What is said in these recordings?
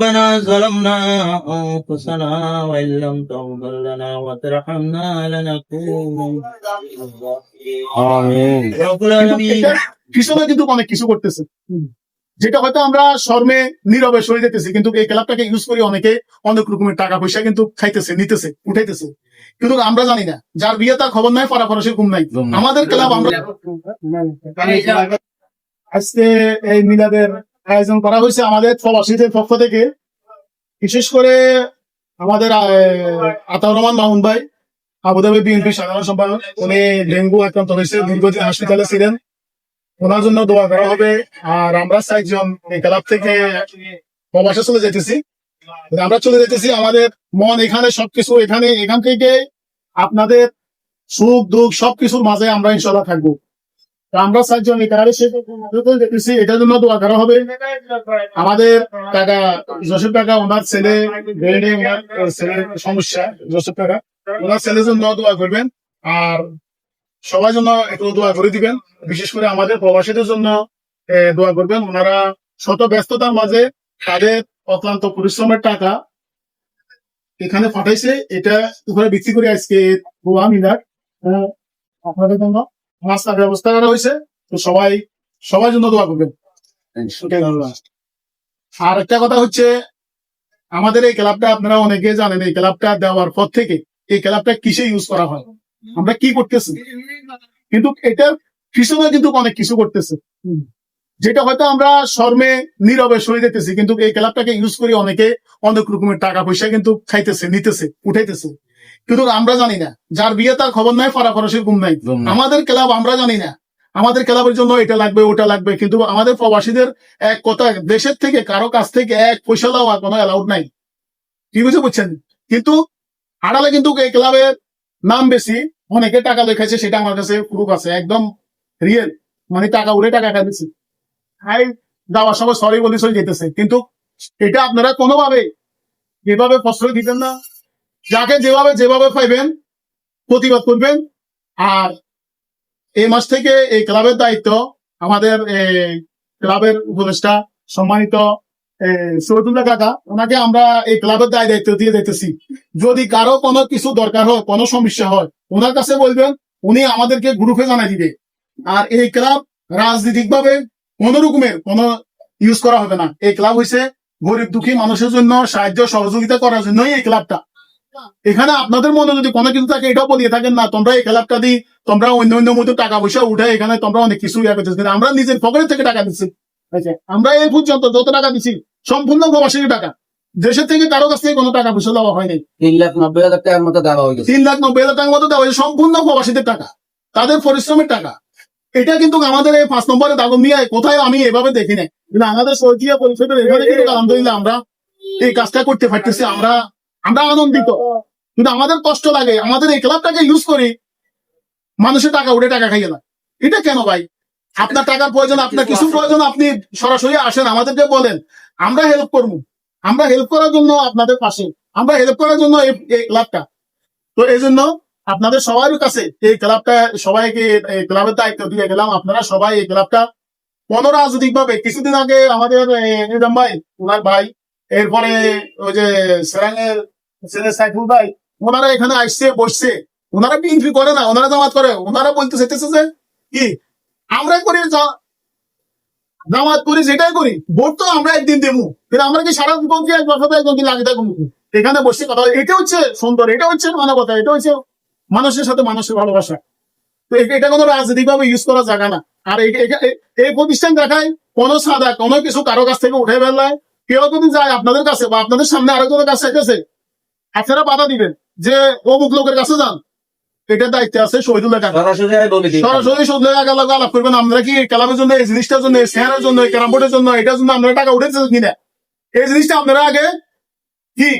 ربنا ظلمنا أنفسنا وإن لم تغفر لنا وترحمنا لنكونن آمين رب العالمين কৃষকরা কিন্তু অনেক কিছু করতেছে, যেটা হয়তো আমরা শর্মে নীরবে সরে যেতেছি, কিন্তু এই ক্লাবটাকে ইউজ করে অনেকে অনেক রকমের টাকা পয়সা কিন্তু খাইতেছে, নিতেছে, উঠাইতেছে, কিন্তু আমরা জানি না। যার বিয়ে তার খবর নাই, পাড়াপড়শির ঘুম নাই। আমাদের ক্লাব আমরা আজকে এই মিলাদের আয়োজন করা হয়েছে আমাদের প্রবাসীদের পক্ষ থেকে, বিশেষ করে আমাদের আতাউর রহমান মামুন ভাই, আবুধাবি বিএনপি সাধারণ সম্পাদক। উনি ডেঙ্গু আক্রান্ত হয়েছে, দীর্ঘদিন হাসপাতালে ছিলেন, ওনার জন্য দোয়া করা হবে। আর আমরা 4 জন এই ক্লাব থেকে প্রবাসে চলে যেতেছি, আমরা চলে যেতেছি। আমাদের মন এখানে, সবকিছু এখানে, এখান থেকে আপনাদের সুখ দুঃখ সবকিছুর মাঝে আমরা ইনশাল্লাহ থাকবো। আমরা 4 জন এখানে যেতেছি, এটার জন্য দোয়া করা হবে। আমাদের কাকা জোসেফ কাকা, ওনার ছেলে ছেলের সমস্যা, জোসেফ কাকা ওনার ছেলের জন্য দোয়া করবেন, আর সবার জন্য একটু দোয়া করে দিবেন। বিশেষ করে আমাদের প্রবাসীদের জন্য দোয়া করবেন। ওনারা শত ব্যস্ততার মাঝে তাদের অক্লান্ত পরিশ্রমের টাকা এখানে পাঠাইছে, এটা উপরে বিক্রি করে আজকে গোয়া মিলার আপনাদের জন্য নাস্তার ব্যবস্থা করা হয়েছে। তো সবার জন্য দোয়া করবেন। আর একটা কথা হচ্ছে, আমাদের এই ক্লাবটা আপনারা অনেকে জানেন, এই ক্লাবটা দেওয়ার পর থেকে এই ক্লাবটা কিসে ইউজ করা হয়, আমরা কি করতেছি, কিন্তু এটার কৃষকরা কিন্তু অনেক কিছু করতেছে, যেটা হয়তো আমরা শর্মে নীরবে সরে যেতেছি, কিন্তু এই ক্লাবটাকে ইউজ করে অনেকে অনেক রকমের টাকা পয়সা কিন্তু খাইতেছে, নিতেছে, উঠাইতেছে, কিন্তু আমরা জানি না। যার বিয়ে তার খবর নাই, পাড়াপড়শির ঘুম নাই। আমাদের ক্লাব আমরা জানি না, আমাদের ক্লাবের জন্য এটা লাগবে ওটা লাগবে, কিন্তু আমাদের প্রবাসীদের এক কথা, দেশের থেকে কারো কাছ থেকে 1 পয়সা দেওয়া কোনো অ্যালাউড নাই, কি বুঝছেন? কিন্তু আড়ালে কিন্তু এই ক্লাবের নাম বেশি, অনেকে টাকা লেখাইছে, সেটা আমার কাছে প্রুফ আছে, একদম রিয়েল, মানে টাকা উড়ে টাকা খাইছে, হাই যাওয়ার সময় সরি বলে চলে যেতেছে। কিন্তু এটা আপনারা কোনোভাবে যেভাবে প্রশ্রয় দিবেন না, যাকে যেভাবে পাইবেন প্রতিবাদ করবেন। আর এই মাস থেকে এই ক্লাবের দায়িত্ব আমাদের ক্লাবের উপদেষ্টা সম্মানিত সৈয়দুল্লাহ কাকা, ওনাকে আমরা এই ক্লাবের দায়িত্ব দিয়ে দিতেছি। যদি কারো কোনো কিছু দরকার হয়, কোনো সমস্যা হয়, ওনার কাছে বলবেন, উনি আমাদেরকে গ্রুপে জানাই দিবে। আর এই ক্লাব রাজনৈতিক ভাবে কোন রকমের কোনো ইউজ করা হবে না। এই ক্লাব হয়েছে গরিব দুঃখী মানুষের জন্য সাহায্য সহযোগিতা করার জন্যই এই ক্লাবটা। এখানে আপনাদের মনে যদি কোনো কিছু থাকে, এটাও বলিয়ে থাকেন না তোমরা এই ক্লাবটা দিই, তোমরা অন্য মতো টাকা পয়সা উঠে এখানে তোমরা অনেক কিছু ইয়া করতেছি, আমরা নিজের পকেট থেকে টাকা দিচ্ছি। আমরা এই পর্যন্ত যত টাকা দিচ্ছি সম্পূর্ণ প্রবাসীর টাকা, দেশের থেকে কারো কাছ থেকে কোনো টাকা পয়সা দেওয়া হয়নি। 3,90,000 টাকার মতো দেওয়া হয়েছে, 3,90,000 টাকার মতো দেওয়া হয়েছে, সম্পূর্ণ প্রবাসীদের টাকা, তাদের পরিশ্রমের টাকা। এটা কিন্তু আমাদের এই 5 নম্বরে দাগন নিয়ে কোথায় আমি এভাবে দেখি নাই, কিন্তু আমাদের সরকারি পরিষদের এখানে কিন্তু আলহামদুলিল্লাহ আমরা এই কাজটা করতে পারতেছি, আমরা আনন্দিত। কিন্তু আমাদের কষ্ট লাগে, আমাদের এই ক্লাবটাকে ইউজ করি মানুষের টাকা উঠে টাকা খাইয়ে না। এটা কেন ভাই? আপনার টাকার প্রয়োজন, আপনার কিছু প্রয়োজন, আপনি সরাসরি আসেন, আমাদেরকে বলেন, আমরা হেল্প করবো। আমরা হেল্প করার জন্য আপনাদের পাশে, আমরা হেল্প করার জন্য এই ক্লাবটা। তো এই জন্য আপনাদের সবার কাছে এই ক্লাবটা, সবাইকে এই ক্লাবের দায়িত্ব দিয়ে গেলাম। আপনারা সবাই এই ক্লাবটা রাজনৈতিক ভাবে, কিছুদিন আগে আমাদের নিজাম ভাই, ওনার ভাই, এরপরে ওই যে সেরাঙের ছেলে সাইফুল ভাই, ওনারা এখানে আসছে, বসছে, ওনারা বিএনপি করে না, ওনারা জামাত করে। ওনারা বলতে চাইতেছে যে কি আমরা করি, জামাত করি, যেটাই করি, ভোট তো আমরা একদিন দেবো, কিন্তু আমরা কি সারা জীবন কি 1 বছর একদিন লাগে থাকবো এখানে বসে কথা? এটা হচ্ছে সুন্দর, এটা হচ্ছে মানবতা, এটা হচ্ছে মানুষের সাথে মানুষের ভালোবাসা। তো এটা কোনো রাজনৈতিক ভাবে ইউজ করা জায়গা না। আর এই প্রতিষ্ঠান দেখায় কোনো সাদা কোনো কিছু কারো কাছ থেকে উঠে ফেললায়, কেউ যদি যায় আপনাদের কাছে বা আপনাদের সামনে আরেকজনের কাছে এসেছে, আপনারা বাধা দিবেন যে অমুক লোকের কাছে যান, এটার দায়িত্ব আছে শহীদুল্লাহ কাকা। সরাসরি শহীদুল্লাহ কাকা আলাপ করবেন। আমরা কি ক্লাবের জন্য, এই জিনিসটার জন্য, শেয়ারের জন্য, ক্যারাম বোর্ডের জন্য, এটার জন্য আমরা টাকা উঠেছে কিনা, এই জিনিসটা আপনারা আগে কি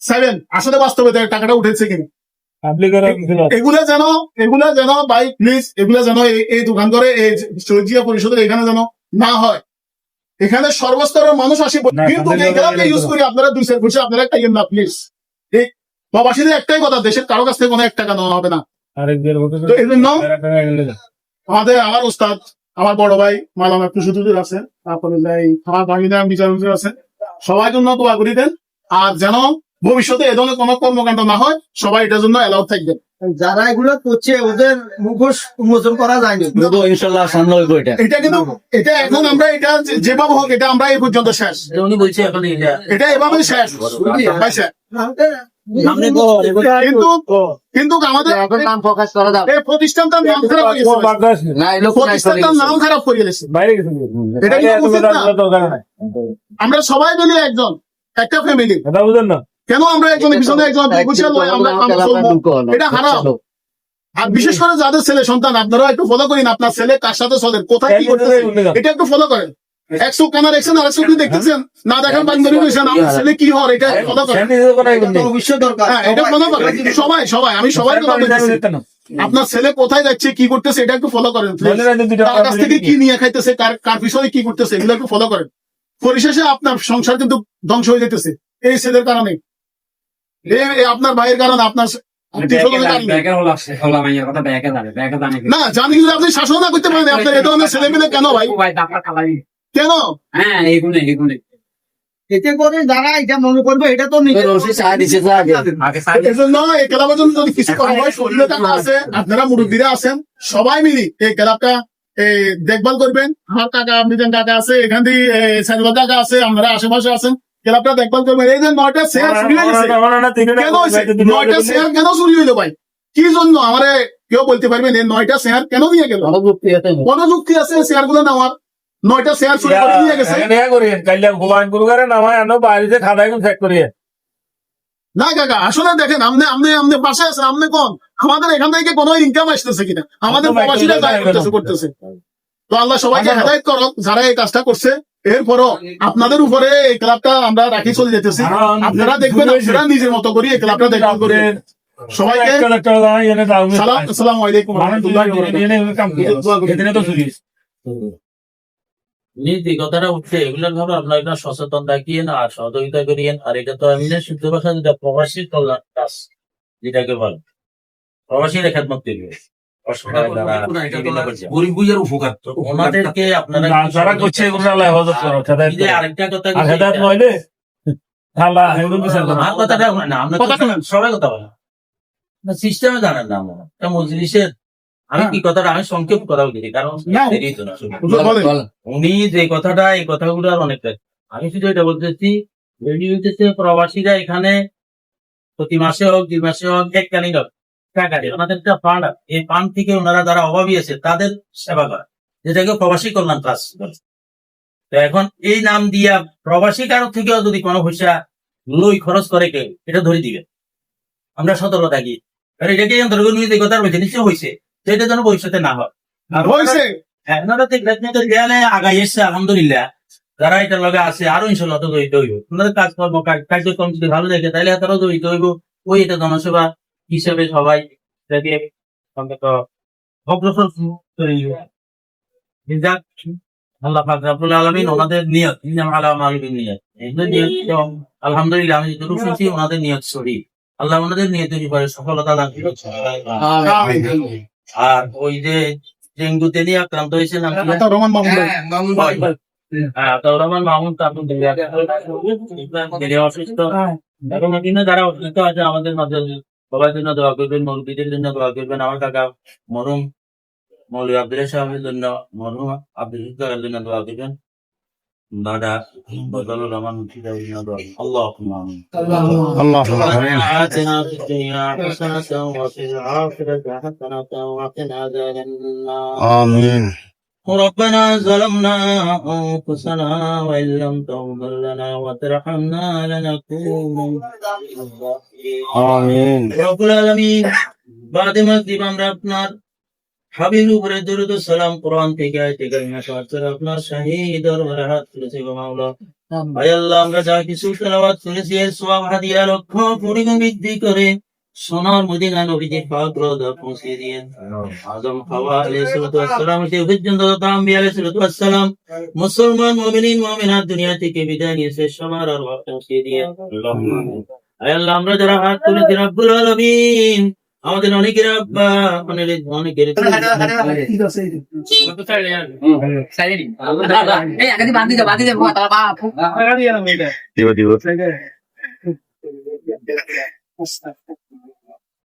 চাইবেন, আসলে বাস্তবে টাকাটা উঠেছে কিনা। এগুলা যেন ভাই প্লিজ, এগুলা যেন এই দোকান করে এই শহীদ পরিষদের এখানে যেন না হয়। এখানে সর্বস্তরের মানুষ আসে, কিন্তু ইউজ করি আপনারা 2 পয়সা আপনারা খাইয়েন না প্লিজ। প্রবাসীদের একটাই কথা, দেশের কারো কাছ থেকে কোনো 1 টাকা নেওয়া হবে না। তো এই জন্য আমার ওস্তাদ, আমার বড় ভাই মালাম একটু সুদূর আছেন, তারপরে আমার ভাগিনা বিচার আছেন, সবার জন্য দোয়া করে দেন, আর যেন ভবিষ্যতে এ ধরনের কোনো কর্মকাণ্ড না হয়, সবাই এটার জন্য অ্যালাউড থাকবেন। যারা এগুলো করছে ওদের মুখোশ উন্মোচন করা যায়নি, ইনশাল্লাহ সামনে হইব এটা। এটা কিন্তু এটা এখন আমরা এটা যেভাবে হোক এটা আমরা এই পর্যন্ত শেষ, উনি বলছে এখন এটা এভাবে শেষ পাইছে। সামনে তো কিন্তু কিন্তু আমাদের নাম প্রকাশ করা যাবে এই প্রতিষ্ঠানটার নাম খারাপ হয়ে গেছে, না, এই লোক প্রতিষ্ঠানটার নাম খারাপ করে গেছে। এটা কিন্তু উচিত না। আমরা সবাই মিলে একজন একটা ফ্যামিলি, কেন আমরা একজনের পিছনে একজন আমরা কাম চলবো? এটা হারাম। আর বিশেষ করে যাদের ছেলে সন্তান, আপনারা একটু ফলো করেন, আপনার ছেলে কার সাথে চলেন, কোথায় কি করতেছে, এটা একটু ফলো করেন। এক চোখ কানা দেখছেন, আর এক চোখ দেখতেছেন, না দেখার বান্ধবী রয়েছেন, আমার ছেলে কি হয় এটা ফলো করেন। ভবিষ্যৎ দরকার, হ্যাঁ, এটা ফলো করেন সবাই সবাই, আমি সবাই কথা বলতেছি। আপনার ছেলে কোথায় যাচ্ছে, কি করতেছে, এটা একটু ফলো করেন। তার কাছ থেকে কি নিয়ে খাইতেছে, কার পিছনে কি করতেছে, এগুলো একটু ফলো করেন। পরিশেষে আপনার সংসার কিন্তু ধ্বংস হয়ে যেতেছে এই ছেলের কারণে, আপনার ভাইয়ের কারণে, আপনার না জানি কিন্তু আপনি শাসন না করতে পারেন। আপনার এ ধরনের ছেলে মেলে কেন ভাই, কেন? এতে করে যারা এটা মনে করবে এটা তো নিজের এজন্য এই ক্লাবের জন্য যদি কিছু করা হয়, শরীরে টাকা আছে, আপনারা মুরব্বীরা আছেন, সবাই মিলি এই ক্লাবটা দেখভাল করবেন। আমার কাকা মিজান কাকা আছে, এখান থেকে সাইদুল কাকা আছে, আপনারা আশেপাশে আছেন, ক্লাবটা দেখভাল করবেন। এই যে 9টা শেয়ার চুরি হয়ে গেছে, কেন হয়েছে? 9টা শেয়ার কেন চুরি হইলো ভাই? কি জন্য আমারে কেউ বলতে পারবেন এই 9টা শেয়ার কেন নিয়ে গেল? কোন যুক্তি আছে শেয়ার গুলো নেওয়ার? 9টা শেয়ার চুরি করে নিয়ে গেছে। না কাকা, আসলে দেখেন, আপনি পাশে আছেন, আপনি কোন আমাদের এখান থেকে কোনো ইনকাম আসতেছে কিনা, আমাদের প্রবাসীরা দায় করতেছে। তো আল্লাহ সবাইকে হেদায়েত করো যারা এই কাজটা করছে। এরপরও আপনাদের উপরে এই ক্লাবটা আমরা রাখি চলে যেতেছি, আপনারা দেখবেন, আপনারা নিজের মতো করে এই ক্লাবটা দেখবেন করে। সবাইকে আসসালামু আলাইকুম ওয়া রাহমাতুল্লাহি ওয়া বারাকাতুহু। যে কথাটা উঠছে এগুলোর ভাবে আপনার একটা সচেতন দেখিয়েন আর সহযোগিতা করিয়েন। আর এটা তো এমনি শুদ্ধ ভাষা যেটা প্রবাসী কল্যাণ কাজ যেটাকে বলে, প্রবাসীর খেদমত করবে, ওনাদেরকে আপনারা এই যে আরেকটা কথা আমার কথাটা না, আমরা সবাই কথা বলেন সিস্টেমে জানেন না, একটা মজলিসের আমি কি কথাটা আমি সংক্ষেপ কথা বলছি, কারণ দেরি তো না। উনি যে কথাটা, এই কথাগুলো আর অনেকটা, আমি শুধু এটা বলতেছি প্রবাসীরা এখানে প্রতি মাসে হোক 2 মাসে হোক এককালীন হোক টাকা দিয়ে ওনাদের একটা ফান্ড, এই ফান্ড থেকে ওনারা যারা অভাবী আছে তাদের সেবা করে, যেটাকে প্রবাসী কল্যাণ ট্রাস্ট। তো এখন এই নাম দিয়া প্রবাসী কারো থেকেও যদি কোনো পয়সা লই খরচ করে কেউ, এটা ধরে দিবে, আমরা সতর্ক থাকি। কারণ এটাকে অন্তর্গত নিয়ে যে কথা বলছে নিশ্চয় হয়েছে, সেটা যেন ভবিষ্যতে না হয়। আগাই এসছে আলহামদুলিল্লাহ, যারা এটার লগে আছে আরো ইনশাল্লাহ তো জড়িত হইব। ওনাদের কাজকর্ম কার্যক্রম যদি ভালো দেখে তাহলে তারাও জড়িত হইব। ওই এটা জনসেবা হিসেবে সবাই এটাকে অন্তত অগ্রসর করে নিবে। আল্লাহ পাক রব্বুল আলামিন ওনাদের নিয়ত আলা মালিবিন নিয়ত, এগুলো নিয়ত আলহামদুলিল্লাহ আমি যতটুকু শুনছি ওনাদের নিয়ত সঠিক। আল্লাহ ওনাদের নিয়তের উপরে সফলতা দান করুন। আর ওই যে ডেঙ্গুতে নিয়ে আক্রান্ত হয়েছেন রহমান মামুন ভাই, রহমান মাহমুদ অসুস্থ, এখন যারা অসুস্থ আছে আমাদের মাঝে সবার জন্য দোয়া করবেন, মৌলবীদের জন্য দোয়া করবেন। আমার কাকা মরহুম মৌলভী আব্দুল সাহেবের জন্য, মরহুম আব্দুল জন্য দোয়া করবেন। দাদা বদলুর রহমান اللهم آتنا في الدنيا حسنة وفي الآخرة حسنة وقنا عذاب النار آمين. ربنا ظلمنا أنفسنا وإن لم تغفر لنا وترحمنا لنكونن من الخاسرين آمين. رب العالمين بعد مغرب আমরা আপনার হাবিবের উপরে দরুদ ও সালাম কোরআন থেকে আয়াতে কারিমা পাঠ আপনার শাহী দরবারে হাত তুলেছি গো মাওলা। ভাই আল্লাহ আমরা যা কিছু তেলাওয়াত করেছি এর সওয়াব হাদিয়া লক্ষ পরিমাণ বৃদ্ধি করে সোনার মদিনা নবীজি পাক রওজা পৌঁছে দিয়েন। আজম হাওয়া আলাইহিস সালাতু ওয়াস সালাম থেকে পর্যন্ত তাআম্বি আলাইহিস সালাতু ওয়াস সালাম মুসলমান মুমিনিন মুমিনাত দুনিয়া থেকে বিদায় নিয়ে শেষ সবার আরওয়াহ পৌঁছে দিয়েন। আল্লাহ আমরা যারা হাত তুলেছি রব্বুল আলামিন আমাদের অনেকেরা মানে অনেকের ঠিক আছে এই আগে বাঁধি দে তারা বাপ আচ্ছা